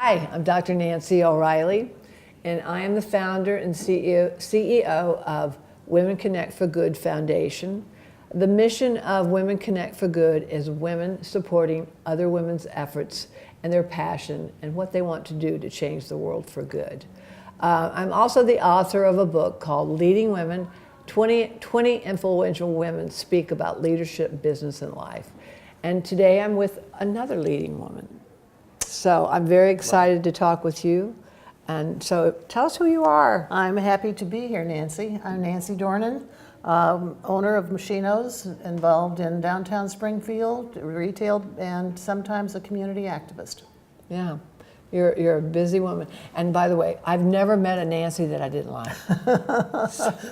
Hi, I'm Dr. Nancy O'Reilly, and I am the founder and CEO of Women Connect for Good Foundation. The mission of Women Connect for Good is women supporting other women's efforts and their passion and what they want to do to change the world for good. I'm also the author of a book called Leading Women, 20 Influential Women Speak About Leadership, Business, and Life. And today I'm with another leading woman. So I'm very excited to talk with you. And so tell us who you are. I'm happy to be here, Nancy. I'm Nancy Dornan, owner of Maschino's, involved in downtown Springfield, retail, and sometimes a community activist. Yeah, you're a busy woman. And by the way, I've never met a Nancy that I didn't like.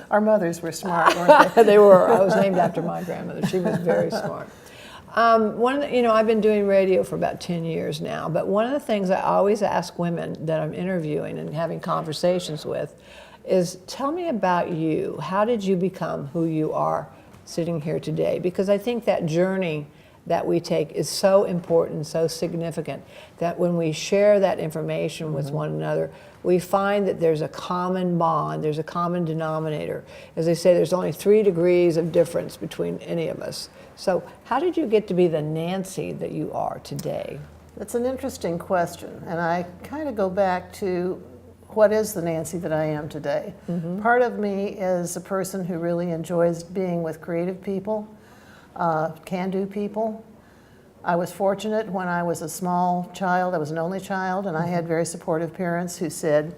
Our mothers were smart, weren't they? They were. I was named after my grandmother. She was very smart. I've been doing radio for about 10 years now, but one of the things I always ask women that I'm interviewing and having conversations with is, tell me about you. How did you become who you are sitting here today? Because I think that journey that we take is so important, so significant, that when we share that information with one another, we find that there's a common bond, there's a common denominator. As they say, there's only 3 degrees of difference between any of us. So how did you get to be the Nancy that you are today? That's an interesting question, and I kind of go back to what is the Nancy that I am today. Part of me is a person who really enjoys being with creative people, can-do people. I was fortunate when I was a small child. I was an only child, and I had very supportive parents who said,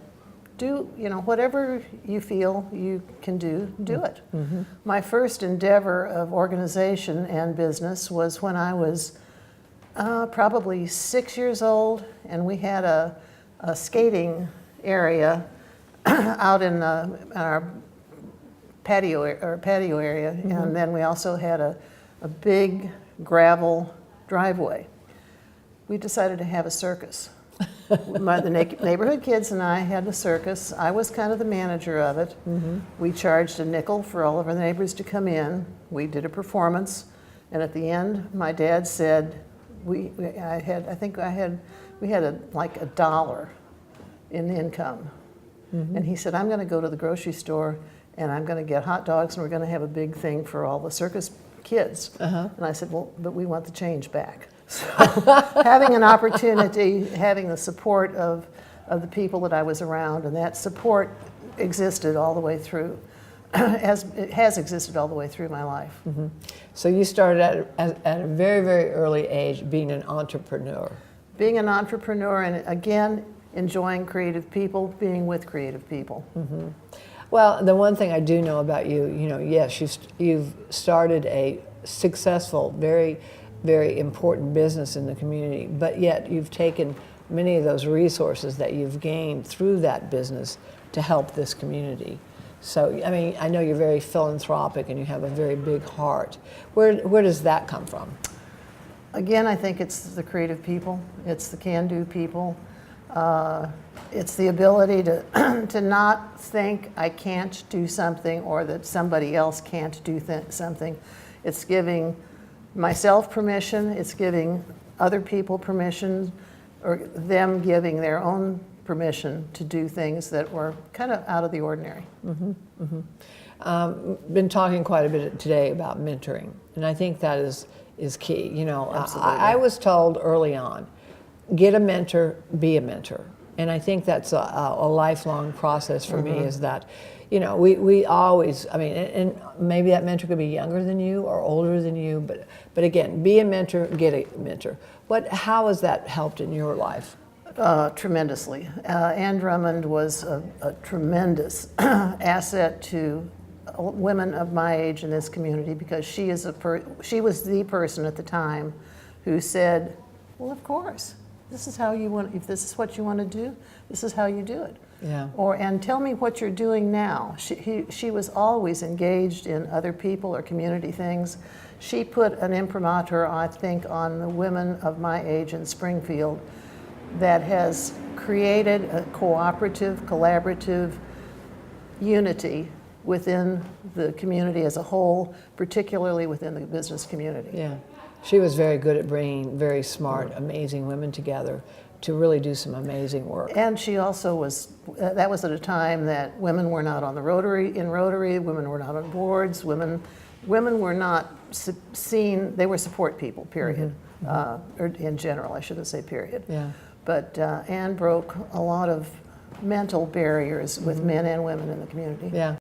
whatever you feel you can do it. My first endeavor of organization and business was when I was probably 6 years old, and we had a skating area out in our patio area, and then we also had a big gravel driveway. We decided to have a circus. The neighborhood kids and I had a circus. I was kind of the manager of it. We charged a nickel for all of our neighbors to come in. We did a performance, and at the end, my dad said, we had like $1 in income, and he said, I'm going to go to the grocery store and I'm going to get hot dogs, and we're going to have a big thing for all the circus kids. And I said, well, but we want the change back. So having an opportunity, having the support of the people that I was around, and that support existed all the way through, as it has existed all the way through my life. So you started at a very, very early age being an entrepreneur. Being an entrepreneur, and again, enjoying creative people, being with creative people. Well, the one thing I do know about you, yes, you've started a successful, very, very important business in the community, but yet you've taken many of those resources that you've gained through that business to help this community. So, I mean, I know you're very philanthropic and you have a very big heart. Where does that come from? Again, I think it's the creative people. It's the can-do people. It's the ability to not think I can't do something or that somebody else can't do something. It's giving myself permission, it's giving other people permission, or them giving their own permission to do things that were kind of out of the ordinary. Been talking quite a bit today about mentoring, and I think that is key. I was told early on, get a mentor, be a mentor. And I think that's a lifelong process for me, is that, we always, and maybe that mentor could be younger than you or older than you, but again, be a mentor, get a mentor. How has that helped in your life? Tremendously. Ann Drummond was a tremendous asset to women of my age in this community, because she was the person at the time who said, well, of course. This is how you want. If this is what you want to do, this is how you do it. Yeah. And tell me what you're doing now. She was always engaged in other people or community things. She put an imprimatur, I think, on the women of my age in Springfield that has created a cooperative, collaborative unity within the community as a whole, particularly within the business community. Yeah. She was very good at bringing very smart, amazing women together to really do some amazing work. And she also was, that was at a time that women were not on the Rotary, women were not on boards, women were not seen, they were support people, period. Or in general, I shouldn't say period. Yeah. But Anne broke a lot of mental barriers with men and women in the community. Yeah.